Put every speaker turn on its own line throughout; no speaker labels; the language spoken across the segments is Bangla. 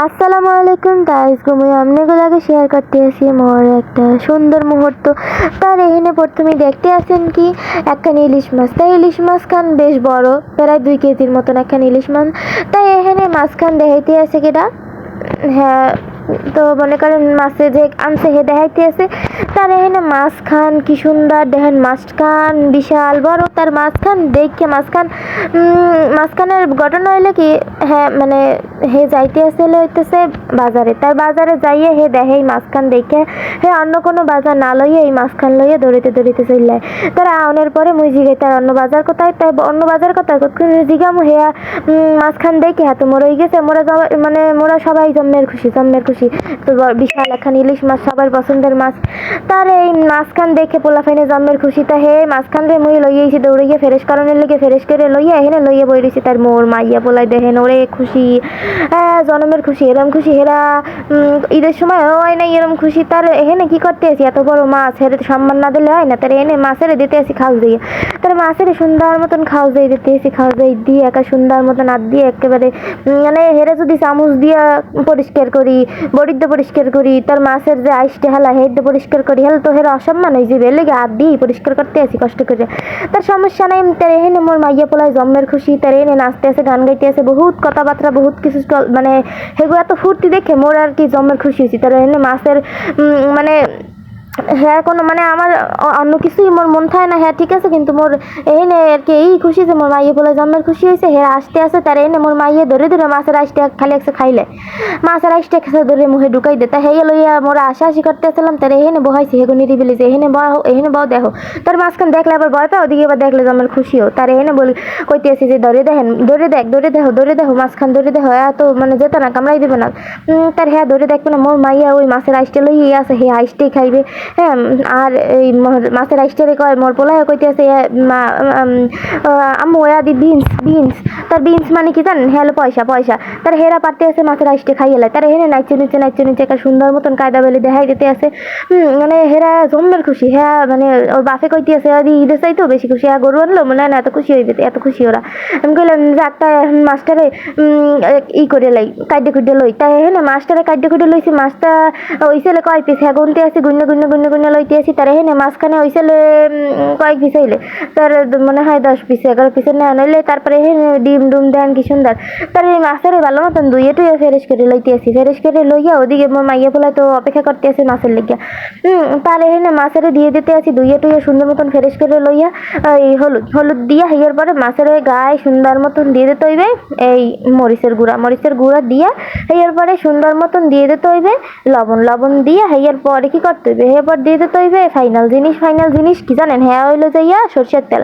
আসসালামু আলাইকুম গাইস, আমি আপনাগুলোকে শেয়ার করতে আসি মোর একটা সুন্দর মুহূর্ত। তার এখানে প্রথমে দেখতে আছেন কি একখান ইলিশ মাছ। তাই ইলিশ মাছ খান বেশ বড়, প্রায় 2 কেজির মতন একখান ইলিশ মাছ। তাই এখানে মাছ খান দেখাইতে আছে কিনা, হ্যাঁ, তো মনে করেন মাছে যে আনছে হে দেখাইতে আছে। তার এখানে মাছ খান কি সুন্দর দেখেন, মাছ খান বিশাল বড়। তার মাছ খান দেখে মাঝখানের ঘটনা হইলে কি, হ্যাঁ মানে হে যাইতে আসলে হইতেছে বাজারে। তার বাজারে যাইয়ে হে দেখে এই মাঝখান দেখে হে অন্য কোনো বাজার না লইয়ে এই মাঝখান লইয়ে দৌড়িতে দৌড়িতে চলে। তার আউনের পরে মুই জিগাই তার অন্য বাজার কোথায়, তাই অন্য বাজার কোথায় জিগামু হেয়া মাঝখান দেখে হাতে মোর হয়ে গেছে। মোরা সবাই জম্মের খুশি তো বিশাল একখান ইলিশ মাছ, সবার পছন্দের মাছ। তার এই মাঝখান দেখে পোলাফাইনে জম্মের খুশি। তা হে মাঝখান রে মুই লইয়েছি দৌড়িয়ে ফেরেশ করানোর লেগে, ফেরেশ করে লইয়া এখানে লইয়ে বই রয়েছি। তার মোর মাইয়া পোলাই দেখেন ওরে খুশি, জনমের খুশি, এরম খুশি হেরা ঈদের সময় হয় না এরম খুশি। তার এখানে কি করতে আসি, এত বড় মাছ হেরে সম্মান না দিলে হয় না। তার এনে মাছের দিতে আসি খাওয়া দিয়ে, তার মাছের সুন্দর মতন খাওয়া দিয়ে দিতে আসি। খাওয়া দিয়ে দিয়ে একা সুন্দর মতন হাত দিয়ে একেবারে মানে হেরে যদি চামচ দিয়ে পরিষ্কার করি, বড়িদ্য পরিষ্কার করি, তার মাছের যে আইসটে হেলা হেড পরিষ্কার করি, হেলে তো হেরা অসম্মান হয়ে যাবে। লেগে হাত দিয়ে পরিষ্কার করতে আসি কষ্ট করে। তার সমস্যা নাই। তার এখানে মোর মাইয়া পোলায় জম্মের খুশি। তার এনে নাচতে আছে, গান গাইতে আছে, বহুত কথাবার্তা, বহুত কিছু মানে সেগুলো এত ফুর্তি দেখে মোর আর কি জম্মের খুশি হয়েছি। তার এনে মাছের মানে হ্যাঁ কোনো মানে আমার অন্য কিছুই মোর মন থাকে না। হ্যাঁ ঠিক আছে, কিন্তু মোর এনে আর কি এই খুশি যে মোর মাইয়ে বলে জন্মের খুশি হয়েছে। হ্যাঁ আসতে আসে তার এনে মোর মাইয়ে ধরে ধরে মাছের আইসটা খালি একসে খাইলে, মাছের আইসটা খেসে ধরে মুখে ঢুকাই দে। তা হেয়ে লইয়া মোরা হাসাহাসি করতে আসলাম। তার এখানে বহাইছি হেগো নিরিবিলি যে এখানে বাও দেখো। তার মাঝখান দেখলে আবার ভয় পাও, ওদিকে আবার দেখলে জন্মের খুশিও। তার এখানে বলি কইতে আসি যে ধরে দেখেন, ধরে দেখো মাঝখান ধরে দেখো, এত মানে যেত না, কামড়াই দেবে না। তার হ্যাঁ ধরে দেখবে না, মোর মাইয়া ওই মাছের আইসটা লইয়ে আছে, হে আইসটাই খাইবে। হ্যাঁ আর এই মাছের আইসটারে কয় মোর পোলায় কইতে আছে আম্মু ওয়া দি বিনস। তার বিনস মানে কি জানেন, হ্যাঁ পয়সা। তার হেরা পারতে আছে মাছের আইসটা খাইয়ে লাই। তার হেনে নাচতে নিচে একটা সুন্দর মতন কায়দা বেলে দেখাই দিতে আছে। মানে হেরা জম্মের খুশি। হ্যাঁ মানে ওর বাপে কইতে আছে ঈদের চাইতেও বেশি খুশি। হ্যাঁ গরু আনলো মনে হয় না, এত খুশি হইবে, এত খুশি ওরা। আমি কইলাম যে একটা মাস্টারে ই করে লাই, কাইডে খুঁডে লই। তাই হেনে মাস্টারে কাইডে খুঁডে লইছি। মাছটা ওই ছেলে কয় পিস, হ্যাঁ গুনতে আসি, গুন্য লইতে আসি। তার হেনে মাঝখানে ওই ছেলে কয়েক পিস হইলে তার মনে হয় 10 পিস 11 পিসের না নইলে। তারপরে হেনে ডিম ডুম দেন কি সুন্দর। তার এই মাছের ভালো মতন দুইয়ে টুয়ে ফেরেশ করে লইতে আসি। ফেরেশ করে লইয়া ওদিকে মোর মাইয়া পোলায় তো অপেক্ষা করতে আসি মাছের লেগিয়া। তার এখানে মাছের দিয়ে দিতে আসি দুইয়ে টুয়ে সুন্দর মতন ফেরেশ করে লইয়া এই হলুদ দিয়া হইয়ার পরে মাছের গায়ে সুন্দর মতন দিয়ে দিতে হইবে এই মরিচের গুঁড়া দিয়া হইয়ার পরে সুন্দর মতন দিয়ে দিতে হইবে লবণ দিয়া হইয়ার পরে কি করতে হইবে, এরপর দিয়ে দিতে হইবে ফাইনাল জিনিস কি জানেন, হ্যাঁ হইলো যাইয়া সরিষার তেল।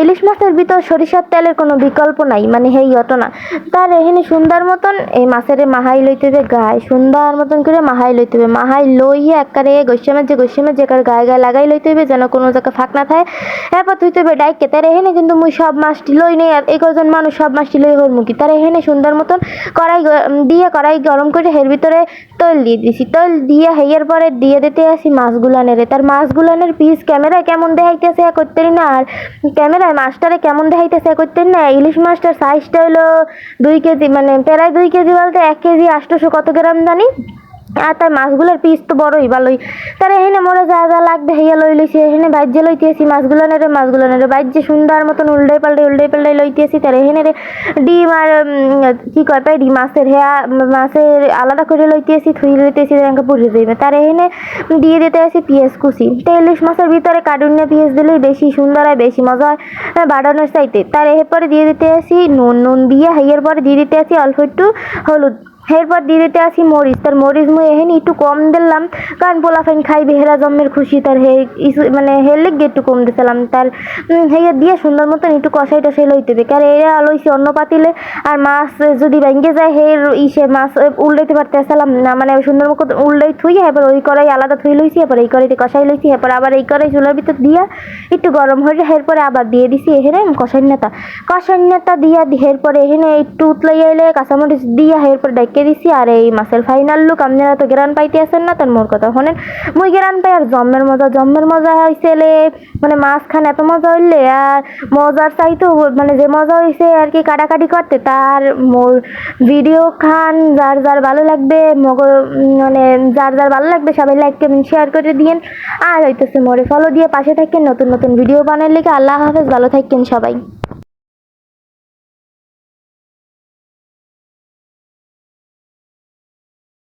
ইলিশ মাছের ভিতর সরিষার তেলের কোনো বিকল্প নাই, মানে হেই অত না। তার এখানে সুন্দর মতন এই মাছের মাহাই লইতে হবে, গায়ে সুন্দর মতন করে মাহাই লইতে হবে। মাহাই লইয়া একবারে গৈসা মাঝে গায়ে লাগাই লইতে হবে, যেন কোনো জায়গা ফাঁক না থাকে। এরপর তুইতে হবে ডাইকে। তার এখানে কিন্তু মুই সব মাছটি লই নেই, আর 11 মানুষ সব মাছটি লই হল মুখি। তার এখানে সুন্দর মতন কড়াই গরম করে এর ভিতরে তৈল দিয়ে দিছি। তৈল দিয়ে হেয়ার পরে দিয়ে দিতে আসি মাছগুলানের। তার মাছগুলানের পিস ক্যামেরায় কেমন দেখাইতেছে করতে না, আর ক্যামেরায় মাছটারে কেমন দেখাইতেছে করতে না। ইলিশ মাছটার সাইজটা হলো 2 কেজি, মানে প্রায় 2 কেজি বলতে 1 কেজি 800 কত গ্রাম জানি। আর তার মাছগুলোর পিস তো বড়ই ভালোই। তার এখানে মোরা যা লাগবে হেয়া লই লইছি। এখানে বাইজে লইতেছি মাছগুলানের বাইজে সুন্দর মতন উল্টাই পাল্টাই লইতেছি। তার এখানে ডিম আর কি কয় পাই ডিম মাছের আলাদা করে লইতেছি, থুই লইতেছি পুড়ে যাইবে। তার এখানে দিয়ে দিতে আসি পেঁয়াজ কুচি। তো ইলিশ মাছের ভিতরে কাটুনিয়া পেঁয়াজ দিলেই বেশি সুন্দর হয়, বেশি মজা হয় বাড়ানোর চাইতে। তার এরপরে দিয়ে দিতে আসি নুন দিয়ে হেয়ার পরে দিয়ে দিতে আসি অল্প একটু হলুদ। এরপর দিয়ে দিতে আসি মরিচ। তার মরিচ মুই এখানে একটু কম দিলাম, কারণ পোলাফাইন খাইবে হেরা জম্মের খুশি। তার মানে হের লেগে একটু কম দিয়েছিলাম। তার হেয়ে দিয়ে সুন্দর মতন একটু কষাই টসাই লইতে হবে, কারণ এরা লইছি অন্য পাতিলে। আর মাছ যদি ভেঙে যায় মাছ উল্টাইতে পারতে আসলাম না, মানে সুন্দর মতো উল্টাই থুই। এবার ওই কড়াই আলাদা থুই লইছি, এবার এই কড়াইতে কষাই লইছি। এরপর আবার এই কড়াই চুলার ভিতর দিয়া একটু গরম হয়ে এরপরে আবার দিয়ে দিছি এখানে কষাই নেতা দিয়া এরপরে এখানে একটু উতলাই এলে কাঁচামরিচ দিয়া এরপর ডাইকে রেখে দিছি। আর এই মাছের ফাইনাল লুক আপনারা তো গ্রান পাইতে আছেন না, তার মোর কথা শোনেন। মুই গ্রান পাই আর জম্মের মজা হয়েছে মানে মাছ খান এত মজা হইলে আর মজার চাইতো মানে যে মজা হয়েছে আর কি কাটাকাটি করতে, তার মোর ভিডিও খান যার যার ভালো লাগবে মানে যার যার ভালো লাগবে সবাই লাইক কমেন্ট শেয়ার করে দিয়েন। আর হইতেছে মোরে ফলো দিয়ে পাশে থাকেন নতুন নতুন ভিডিও বানার লিগে। আল্লাহ হাফেজ, ভালো থাকেন সবাই।